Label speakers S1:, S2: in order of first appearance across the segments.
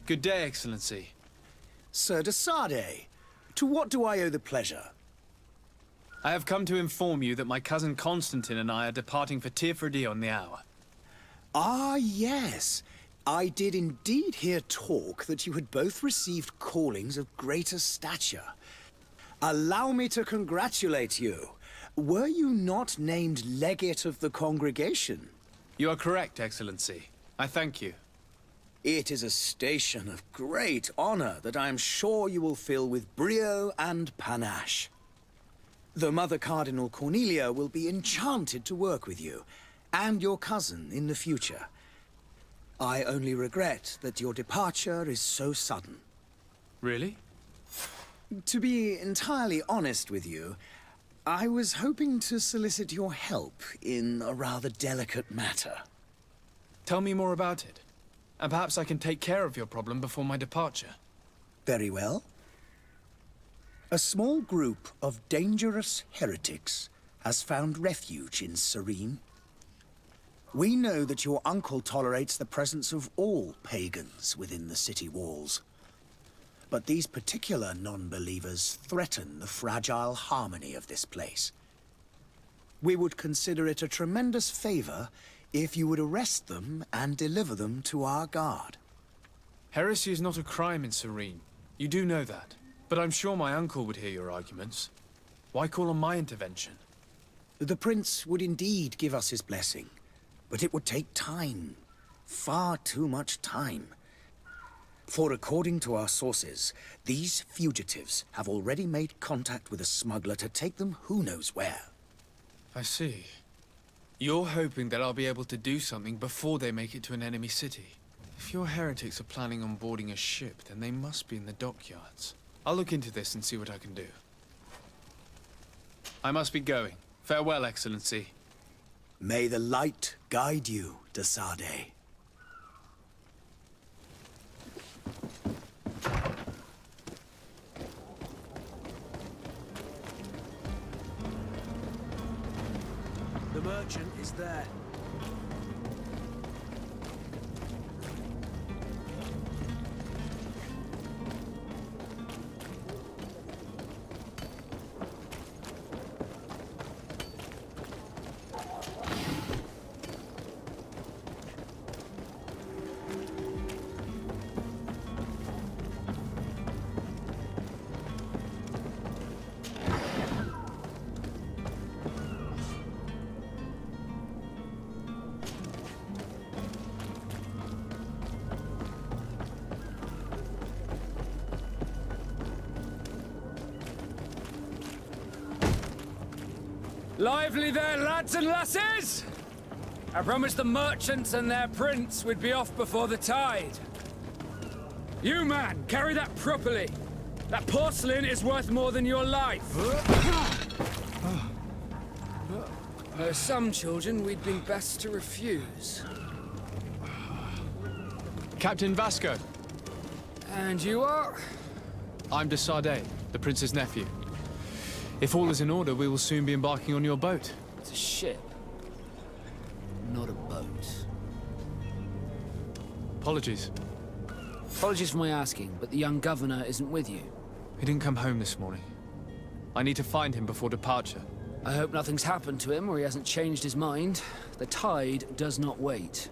S1: Good day, Excellency.
S2: Sir de Sardet, to what do I owe the pleasure?
S1: I have come to inform you that my cousin Constantin and I are departing for Tirfredi on the hour.
S2: Ah, yes. I did indeed hear talk that you had both received callings of greater stature. Allow me to congratulate you. Were you not named legate of the congregation?
S1: You are correct, Excellency. I thank you.
S2: It is a station of great honor that I am sure you will fill with brio and panache. The Mother Cardinal Cornelia will be enchanted to work with you, and your cousin in the future. I only regret that your departure is so sudden.
S1: Really?
S2: To be entirely honest with you, I was hoping to solicit your help in a rather delicate matter.
S1: Tell me more about it, and perhaps I can take care of your problem before my departure.
S2: Very well. A small group of dangerous heretics has found refuge in Serene. We know that your uncle tolerates the presence of all pagans within the city walls. But these particular non-believers threaten the fragile harmony of this place. We would consider it a tremendous favor if you would arrest them and deliver them to our guard.
S1: Heresy is not a crime in Serene. You do know that. But I'm sure my uncle would hear your arguments. Why call on my intervention?
S2: The prince would indeed give us his blessing, but it would take time. Far too much time. For according to our sources, these fugitives have already made contact with a smuggler to take them who knows where.
S1: I see. You're hoping that I'll be able to do something before they make it to an enemy city. If your heretics are planning on boarding a ship, then they must be in the dockyards. I'll look into this and see what I can do. I must be going. Farewell, Excellency.
S2: May the light guide you, de Sardet. The merchant is there.
S3: Lively there, lads and lasses! I promised the merchants and their prince we'd be off before the tide. You, man, carry that properly. That porcelain is worth more than your life. There are some children we'd been best to refuse.
S1: Captain Vasco.
S3: And you are?
S1: I'm de Sardet, the prince's nephew. If all is in order, we will soon be embarking on your boat.
S3: It's a ship, not a boat.
S1: Apologies.
S3: Apologies for my asking, but the young governor isn't with you.
S1: He didn't come home this morning. I need to find him before departure.
S3: I hope nothing's happened to him or he hasn't changed his mind. The tide does not wait.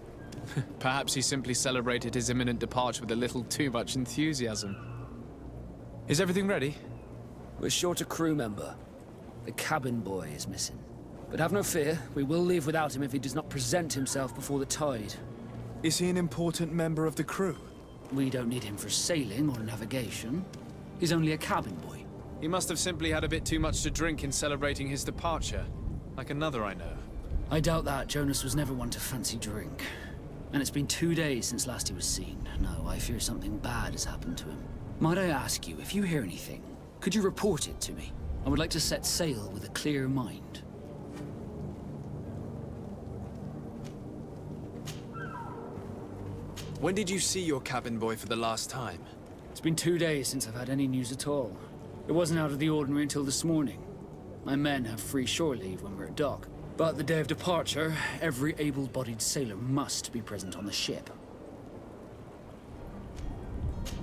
S1: Perhaps he simply celebrated his imminent departure with a little too much enthusiasm. Is everything ready?
S3: We're short a crew member. The cabin boy is missing. But have no fear, we will leave without him if he does not present himself before the tide.
S1: Is he an important member of the crew?
S3: We don't need him for sailing or navigation. He's only a cabin boy.
S1: He must have simply had a bit too much to drink in celebrating his departure. Like another I know.
S3: I doubt that. Jonas was never one to fancy drink. And it's been 2 days since last he was seen. No, I fear something bad has happened to him. Might I ask you, if you hear anything, could you report it to me? I would like to set sail with a clear mind.
S1: When did you see your cabin boy for the last time?
S3: It's been 2 days since I've had any news at all. It wasn't out of the ordinary until this morning. My men have free shore leave when we're at dock. But the day of departure, every able-bodied sailor must be present on the ship.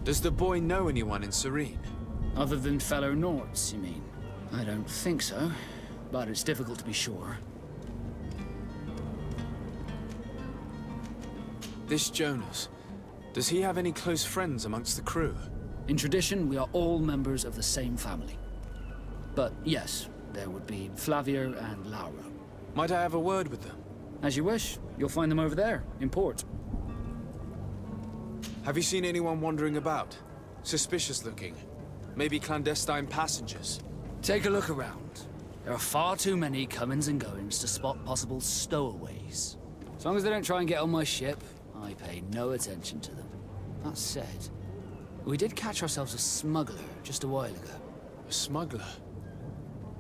S1: Does the boy know anyone in Serene?
S3: Other than fellow Nords, you mean? I don't think so, but it's difficult to be sure.
S1: This Jonas, does he have any close friends amongst the crew?
S3: In tradition, we are all members of the same family. But yes, there would be Flavia and Laura.
S1: Might I have a word with them?
S3: As you wish. You'll find them over there, in port.
S1: Have you seen anyone wandering about? Suspicious looking. Maybe clandestine passengers?
S3: Take a look around. There are far too many comings and goings to spot possible stowaways. As long as they don't try and get on my ship, I pay no attention to them. That said, we did catch ourselves a smuggler just a while ago.
S1: A smuggler?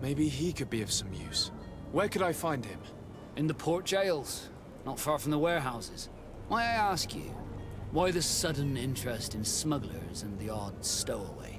S1: Maybe he could be of some use. Where could I find him?
S3: In the port jails, not far from the warehouses. May I ask you, why the sudden interest in smugglers and the odd stowaway?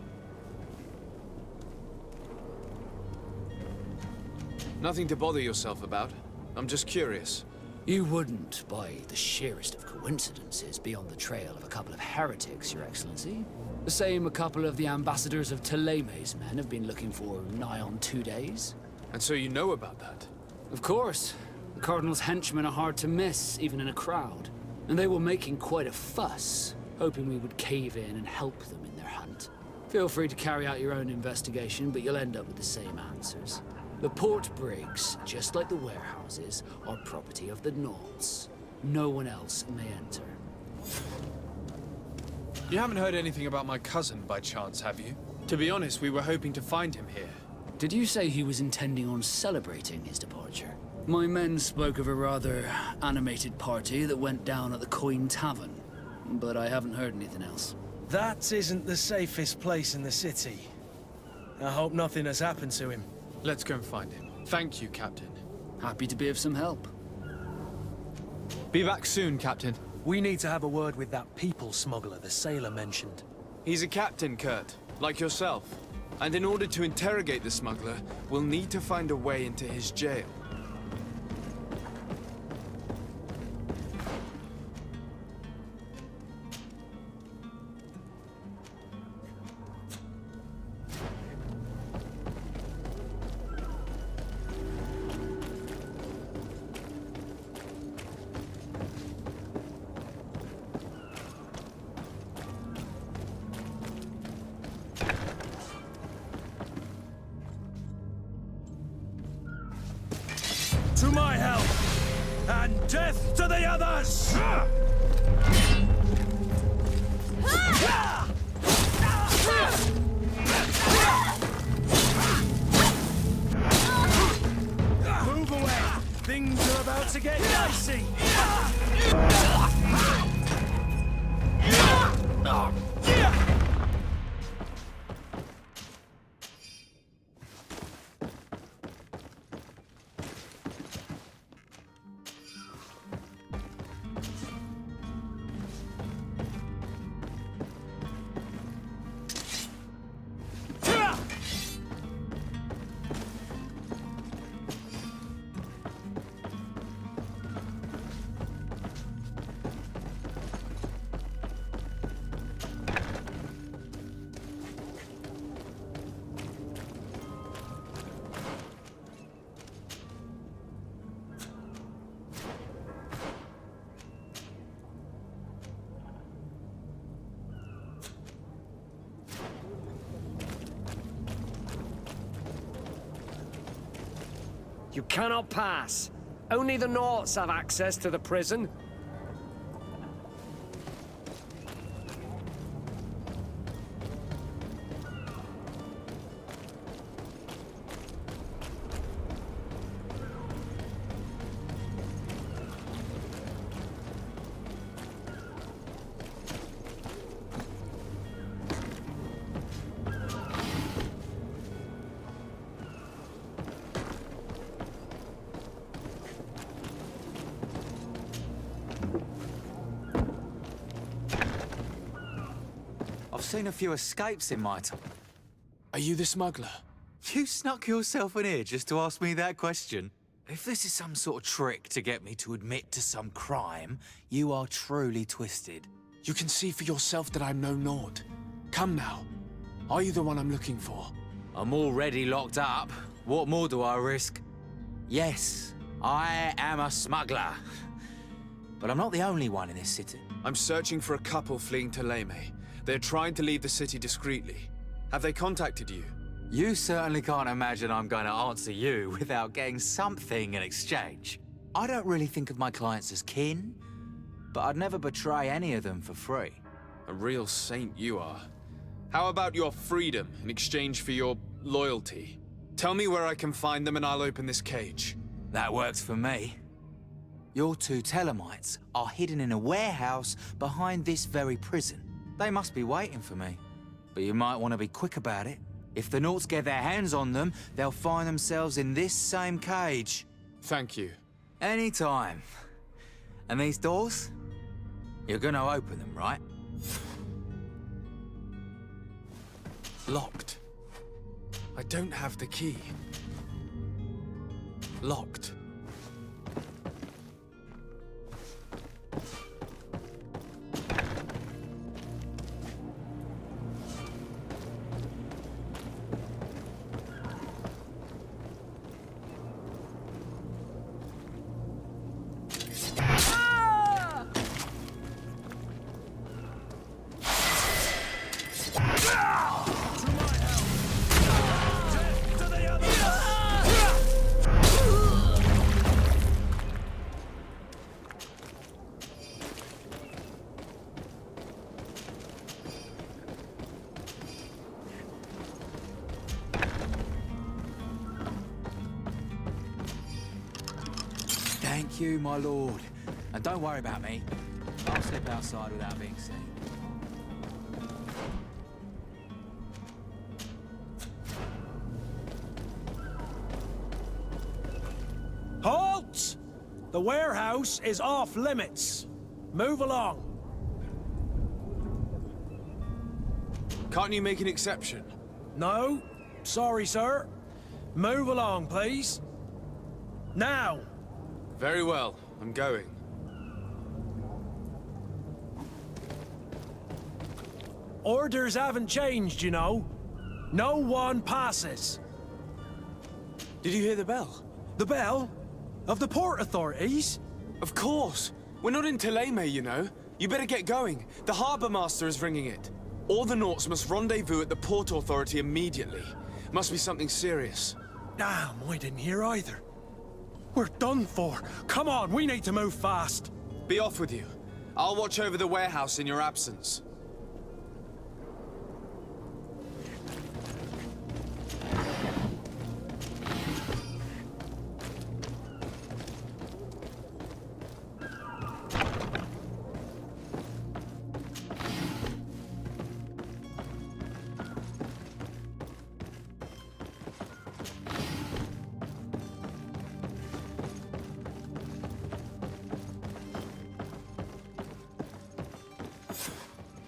S1: Nothing to bother yourself about. I'm just curious.
S3: You wouldn't, by the sheerest of coincidences, be on the trail of a couple of heretics, Your Excellency. The same a couple of the ambassadors of Ptolemy's men have been looking for nigh on 2 days.
S1: And so you know about that?
S3: Of course. The Cardinal's henchmen are hard to miss, even in a crowd. And they were making quite a fuss, hoping we would cave in and help them in their hunt. Feel free to carry out your own investigation, but you'll end up with the same answers. The port brigs, just like the warehouses, are property of the Nords. No one else may enter.
S1: You haven't heard anything about my cousin by chance, have you? To be honest, we were hoping to find him here.
S3: Did you say he was intending on celebrating his departure? My men spoke of a rather animated party that went down at the Coin Tavern, but I haven't heard anything else.
S4: That isn't the safest place in the city. I hope nothing has happened to him.
S1: Let's go and find him. Thank you, Captain.
S3: Happy to be of some help.
S1: Be back soon, Captain.
S4: We need to have a word with that people smuggler the sailor mentioned.
S1: He's a captain, Kurt, like yourself. And in order to interrogate the smuggler, we'll need to find a way into his jail.
S4: To my help! And death to the others! Move away! Things are about to get dicey!
S5: You cannot pass. Only the Nords have access to the prison.
S6: I've seen a few escapes in my time.
S1: Are you the smuggler?
S6: You snuck yourself in here just to ask me that question? If this is some sort of trick to get me to admit to some crime, you are truly twisted.
S1: You can see for yourself that I'm no Nord. Come now. Are you the one I'm looking for?
S6: I'm already locked up. What more do I risk? Yes, I am a smuggler. But I'm not the only one in this city.
S1: I'm searching for a couple fleeing to Leme. They're trying to leave the city discreetly. Have they contacted you?
S6: You certainly can't imagine I'm going to answer you without getting something in exchange. I don't really think of my clients as kin, but I'd never betray any of them for free.
S1: A real saint you are. How about your freedom in exchange for your loyalty? Tell me where I can find them and I'll open this cage.
S6: That works for me. Your two Telemites are hidden in a warehouse behind this very prison. They must be waiting for me. But you might want to be quick about it. If the Nauts get their hands on them, they'll find themselves in this same cage.
S1: Thank you.
S6: Anytime. And these doors? You're gonna open them, right?
S1: Locked. I don't have the key. Locked.
S6: Thank you, my lord. And don't worry about me. I'll slip outside without being seen.
S4: Halt! The warehouse is off limits. Move along.
S1: Can't you make an exception?
S4: No, sorry, sir. Move along, please. Now!
S1: Very well. I'm going.
S4: Orders haven't changed, you know. No one passes.
S1: Did you hear the bell?
S4: The bell? Of the port authorities?
S1: Of course. We're not in Teleme, you know. You better get going. The harbour master is ringing it. All the Nauts must rendezvous at the port authority immediately. Must be something serious.
S4: Damn, I didn't hear either. We're done for. Come on, we need to move fast.
S1: Be off with you. I'll watch over the warehouse in your absence.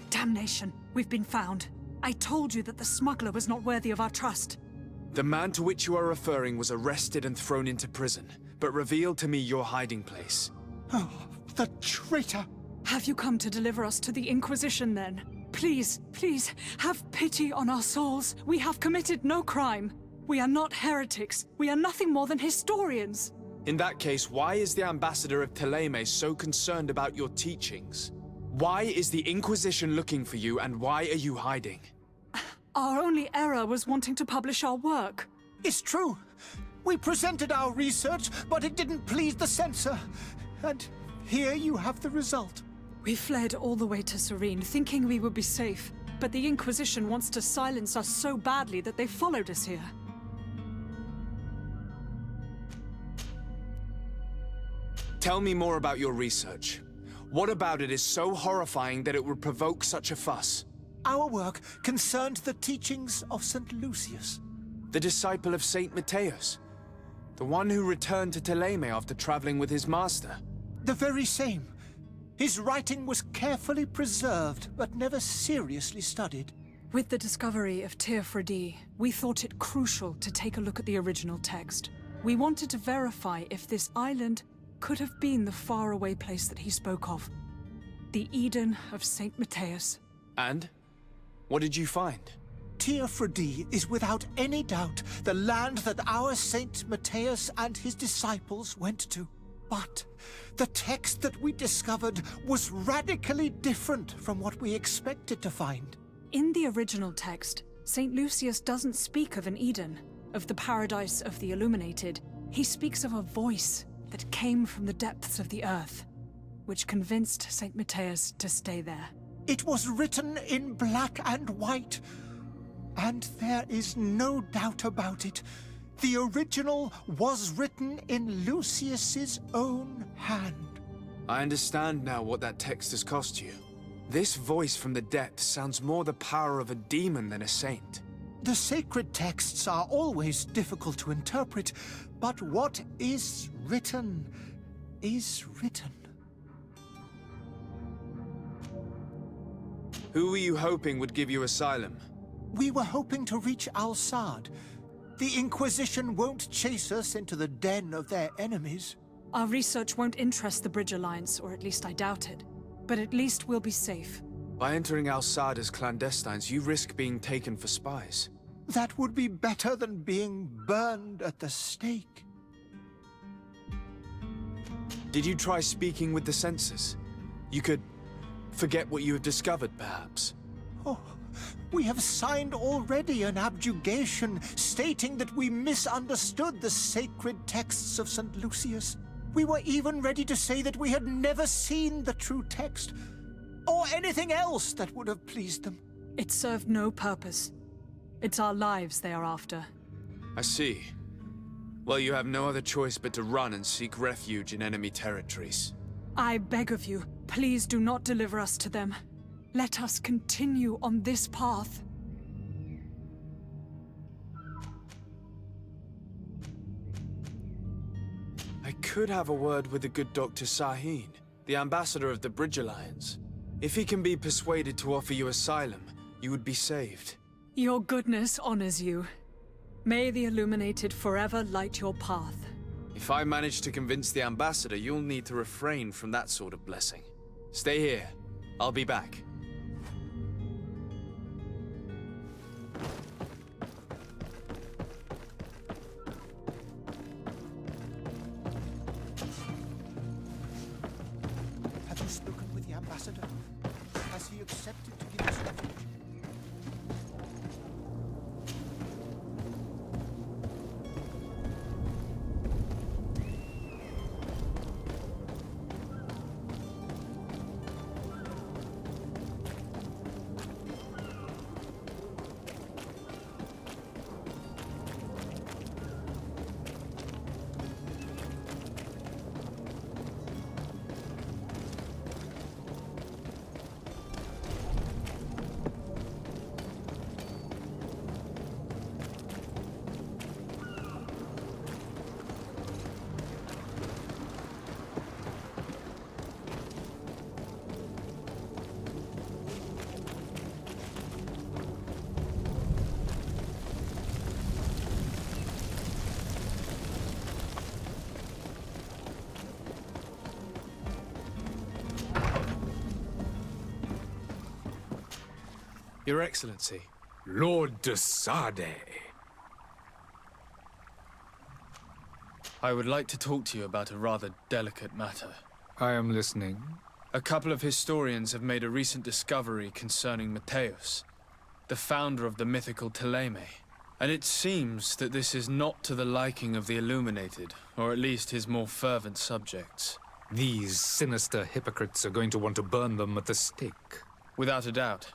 S7: Damnation! We've been found. I told you that the smuggler was not worthy of our trust.
S1: The man to which you are referring was arrested and thrown into prison, but revealed to me your hiding place.
S2: Oh, the traitor!
S7: Have you come to deliver us to the Inquisition, then? Please, please, have pity on our souls. We have committed no crime. We are not heretics. We are nothing more than historians.
S1: In that case, why is the ambassador of Teleme so concerned about your teachings? Why is the Inquisition looking for you, and why are you hiding?
S7: Our only error was wanting to publish our work.
S2: It's true. We presented our research, but it didn't please the censor. And here you have the result.
S7: We fled all the way to Serene, thinking we would be safe. But the Inquisition wants to silence us so badly that they followed us here.
S1: Tell me more about your research. What about it is so horrifying that it would provoke such a fuss?
S2: Our work concerned the teachings of St. Lucius.
S1: The disciple of Saint Matthias? The one who returned to Teleme after traveling with his master?
S2: The very same. His writing was carefully preserved, but never seriously studied.
S7: With the discovery of Teofredi, we thought it crucial to take a look at the original text. We wanted to verify if this island could have been the faraway place that he spoke of. The Eden of St. Matthias.
S1: And? What did you find?
S8: Teofrodi is without any doubt the land that our Saint Matthias and his disciples went to. But the text that we discovered was radically different from what we expected to find.
S7: In the original text, St. Lucius doesn't speak of an Eden, of the paradise of the illuminated. He speaks of a voice that came from the depths of the earth, which convinced St. Matthias to stay there.
S8: It was written in black and white, and there is no doubt about it. The original was written in Lucius's own hand.
S1: I understand now what that text has cost you. This voice from the depths sounds more the power of a demon than a saint.
S8: The sacred texts are always difficult to interpret, but what is written is written.
S1: Who were you hoping would give you asylum?
S8: We were hoping to reach Al-Sad. The Inquisition won't chase us into the den of their enemies.
S7: Our research won't interest the Bridge Alliance, or at least I doubt it. But at least we'll be safe.
S1: By entering Al-Sad as clandestines, you risk being taken for spies.
S8: That would be better than being burned at the stake.
S1: Did you try speaking with the censors? You could forget what you have discovered, perhaps.
S8: Oh, we have signed already an abjugation stating that we misunderstood the sacred texts of St. Lucius. We were even ready to say that we had never seen the true text, or anything else that would have pleased them.
S7: It served no purpose. It's our lives they are after.
S1: I see. Well, you have no other choice but to run and seek refuge in enemy territories.
S7: I beg of you, please do not deliver us to them. Let us continue on this path.
S1: I could have a word with the good Dr. Sahin, the ambassador of the Bridge Alliance. If he can be persuaded to offer you asylum, you would be saved.
S7: Your goodness honors you. May the Illuminated forever light your path.
S1: If I manage to convince the ambassador, you'll need to refrain from that sort of blessing. Stay here. I'll be back.
S8: Have you spoken with the ambassador? Has he accepted to give us refuge?
S1: Your Excellency.
S9: Lord de Sade.
S1: I would like to talk to you about a rather delicate matter.
S9: I am listening.
S1: A couple of historians have made a recent discovery concerning Matthias, the founder of the mythical Teleme. And it seems that this is not to the liking of the Illuminated, or at least his more fervent subjects.
S9: These sinister hypocrites are going to want to burn them at the stake.
S1: Without a doubt.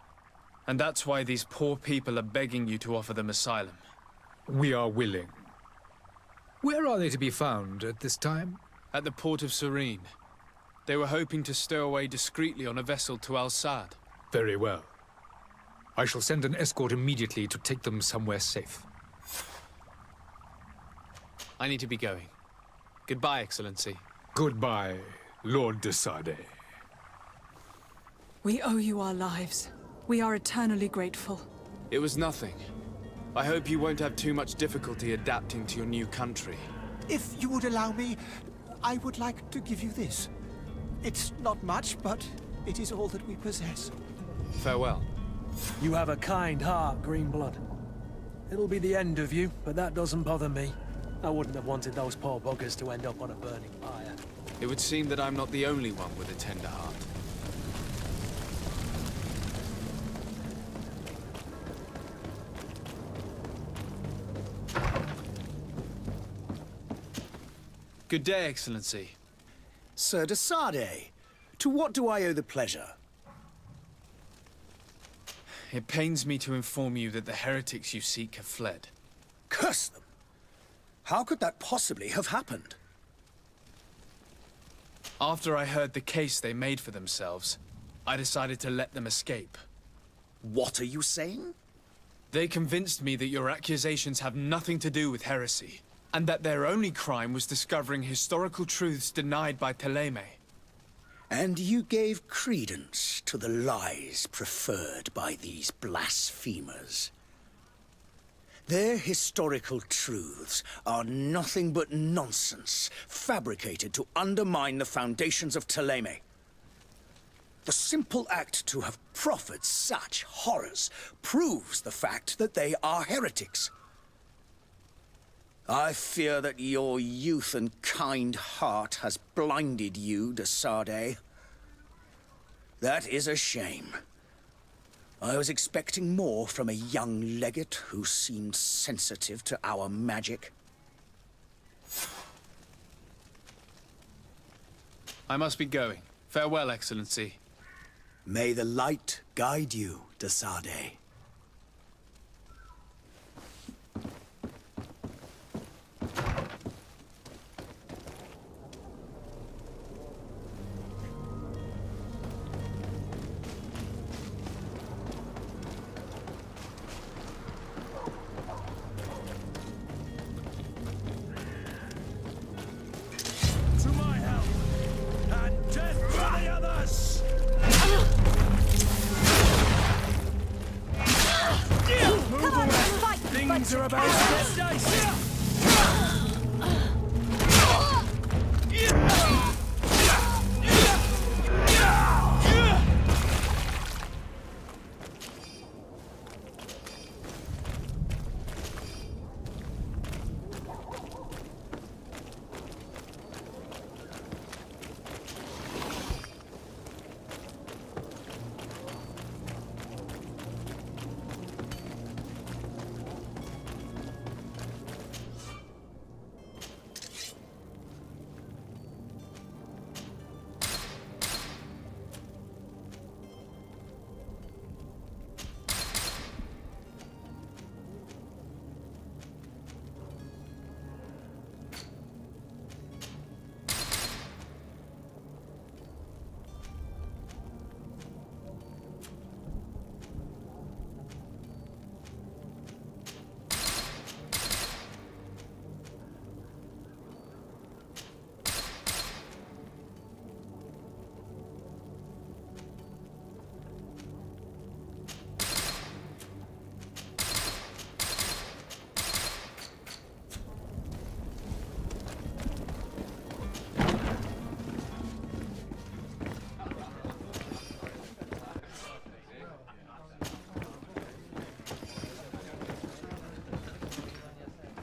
S1: And that's why these poor people are begging you to offer them asylum.
S9: We are willing. Where are they to be found at this time?
S1: At the port of Serene. They were hoping to stow away discreetly on a vessel to Al-Sad.
S9: Very well. I shall send an escort immediately to take them somewhere safe.
S1: I need to be going. Goodbye, Excellency.
S9: Goodbye, Lord de Sade.
S7: We owe you our lives. We are eternally grateful.
S1: It was nothing. I hope you won't have too much difficulty adapting to your new country.
S8: If you would allow me, I would like to give you this. It's not much, but It is all that we possess.
S1: Farewell.
S4: You have a kind heart, Greenblood. It'll be the end of you, but that doesn't bother me. I wouldn't have wanted those poor buggers to end up on a burning pyre.
S1: It would seem that I'm not the only one with a tender heart. Good day, Excellency.
S2: Sir de Sardet, to what do I owe the pleasure?
S1: It pains me to inform you that the heretics you seek have fled.
S2: Curse them! How could that possibly have happened?
S1: After I heard the case they made for themselves, I decided to let them escape.
S2: What are you saying?
S1: They convinced me that your accusations have nothing to do with heresy, and that their only crime was discovering historical truths denied by Ptolemy.
S2: And you gave credence to the lies preferred by these blasphemers. Their historical truths are nothing but nonsense, fabricated to undermine the foundations of Ptolemy. The simple act to have proffered such horrors proves the fact that they are heretics. I fear that your youth and kind heart has blinded you, de Sardet. That is a shame. I was expecting more from a young legate who seemed sensitive to our magic.
S1: I must be going. Farewell, Excellency.
S2: May the light guide you, de Sardet.
S4: Things are about to get dicey.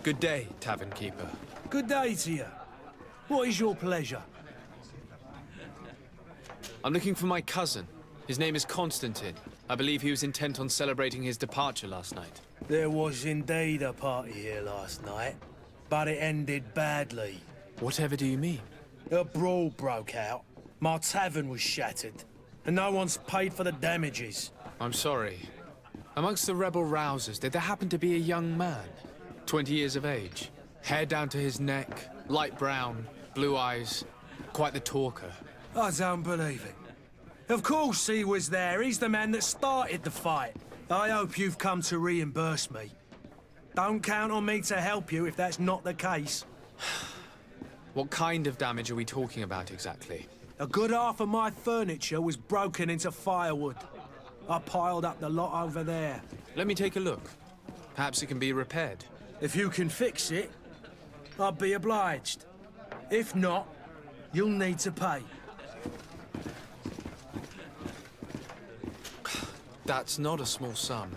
S1: Good day, tavern keeper.
S4: Good day to you. What is your pleasure?
S1: I'm looking for my cousin. His name is Constantin. I believe he was intent on celebrating his departure last night.
S4: There was indeed a party here last night, but it ended badly.
S1: Whatever do you mean?
S4: A brawl broke out. My tavern was shattered, and no one's paid for the damages.
S1: I'm sorry. Amongst the rebel rousers, did there happen to be a young man? 20 years of age. Hair down to his neck, light brown, blue eyes. Quite the talker.
S4: I don't believe it. Of course he was there. He's the man that started the fight. I hope you've come to reimburse me. Don't count on me to help you if that's not the case.
S1: What kind of damage are we talking about exactly?
S4: A good half of my furniture was broken into firewood. I piled up the lot over there.
S1: Let me take a look. Perhaps it can be repaired.
S4: If you can fix it, I'll be obliged. If not, you'll need to pay.
S1: That's not a small sum.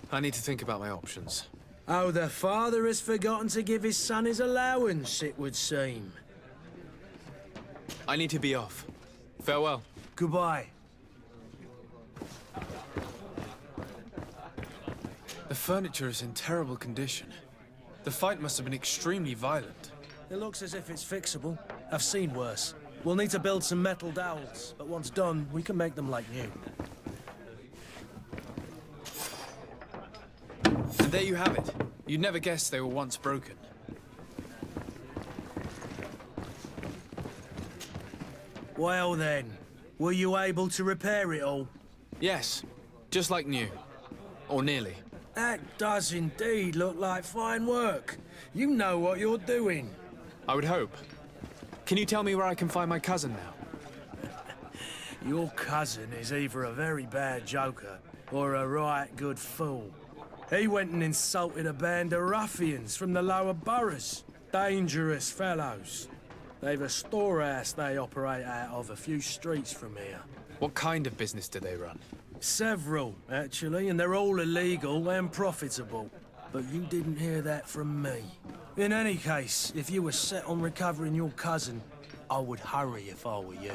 S1: I need to think about my options.
S4: Oh, the father has forgotten to give his son his allowance, it would seem.
S1: I need to be off. Farewell.
S4: Goodbye.
S1: The furniture is in terrible condition. The fight must have been extremely violent.
S4: It looks as if it's fixable. I've seen worse. We'll need to build some metal dowels, but once done, we can make them like new.
S1: And there you have it. You'd never guess they were once broken.
S4: Well then, were you able to repair it all?
S1: Yes, just like new. Or nearly.
S4: That does indeed look like fine work. You know what you're doing.
S1: I would hope. Can you tell me where I can find my cousin now?
S4: Your cousin is either a very bad joker or a right good fool. He went and insulted a band of ruffians from the lower boroughs. Dangerous fellows. They've a storehouse they operate out of a few streets from here.
S1: What kind of business do they run?
S4: Several, actually, and they're all illegal and profitable. But you didn't hear that from me. In any case, if you were set on recovering your cousin, I would hurry if I were you.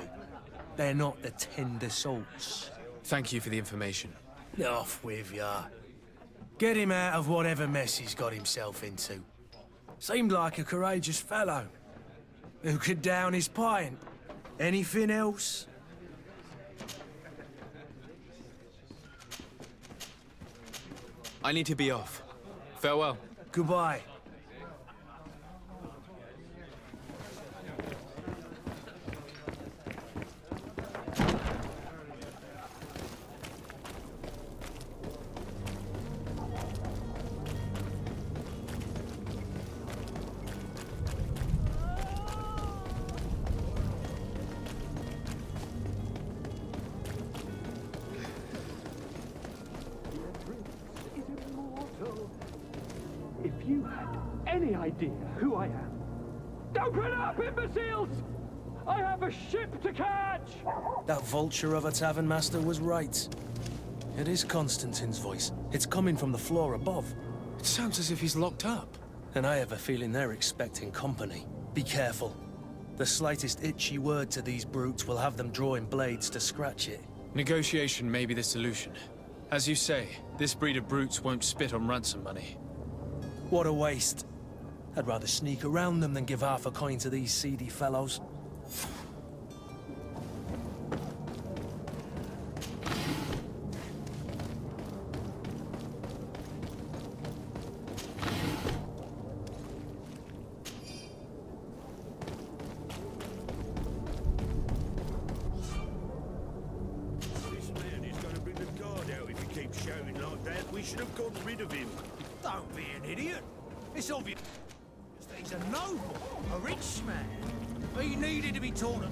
S4: They're not the tender sorts.
S1: Thank you for the information.
S4: Off with ya. Get him out of whatever mess he's got himself into. Seemed like a courageous fellow. Who could down his pint. Anything else?
S1: I need to be off. Farewell.
S4: Goodbye.
S5: If you had any idea who I am... Open up, imbeciles! I have a ship to catch!
S4: That vulture of a tavern master was right. It is Constantin's voice. It's coming from the floor above.
S1: It sounds as if he's locked up.
S4: And I have a feeling they're expecting company. Be careful. The slightest itchy word to these brutes will have them drawing blades to scratch it.
S1: Negotiation may be the solution. As you say, this breed of brutes won't spit on ransom money.
S4: What a waste. I'd rather sneak around them than give half a coin to these seedy fellows.
S10: This man is going to bring the guard out if he keeps shouting like that. We should have got rid of him.
S8: Don't be an idiot. It's obvious that he's a noble, a rich man. He needed to be taught.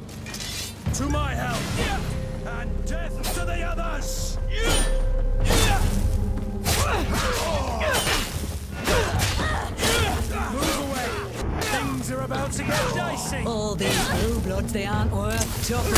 S4: To my help! And death to the others! Move away! Things are about to get dicey!
S11: All these blue bloods, they aren't worth chopping.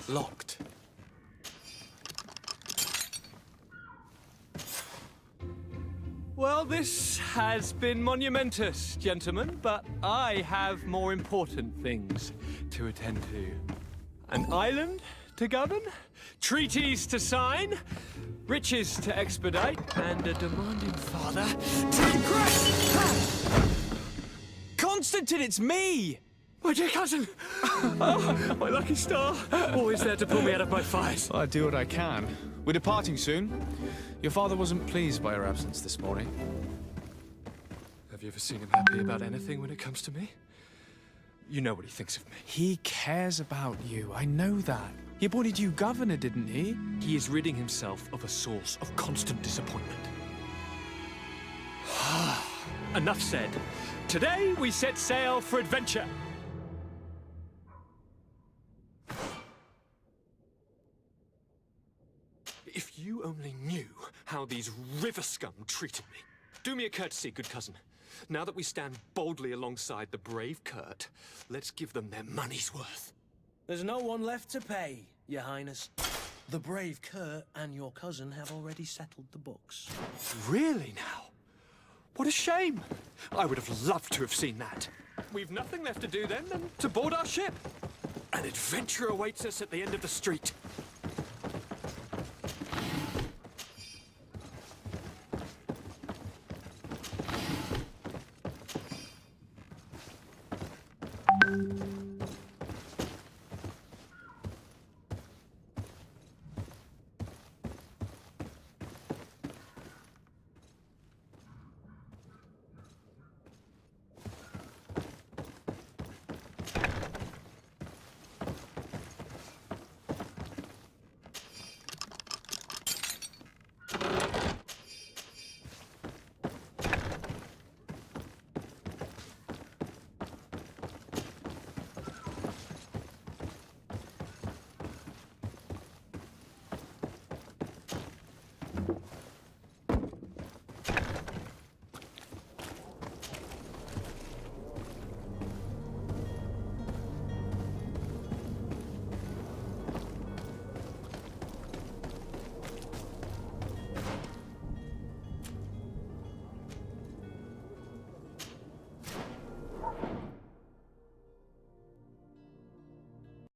S1: Locked.
S5: Well, this has been monumentous, gentlemen, but I have more important things to attend to. An island to govern, treaties to sign, riches to expedite, and a demanding father to impress!
S1: Constantin, it's me!
S5: My dear cousin! Oh, my lucky star! Always there to pull me out of my fires.
S1: I'll do what I can. We're departing soon. Your father wasn't pleased by your absence this morning.
S5: Have you ever seen him happy about anything when it comes to me? You know what he thinks of me.
S1: He cares about you, I know that. He appointed you governor, didn't he?
S5: He is ridding himself of a source of constant disappointment. Enough said. Today we set sail for adventure. If you only knew how these river scum treated me. Do me a courtesy, good cousin. Now that we stand boldly alongside the brave Kurt, let's give them their money's worth.
S4: There's no one left to pay, Your Highness. The brave Kurt and your cousin have already settled the books.
S5: Really now? What a shame. I would have loved to have seen that. We've nothing left to do then than to board our ship. An adventure awaits us at the end of the street.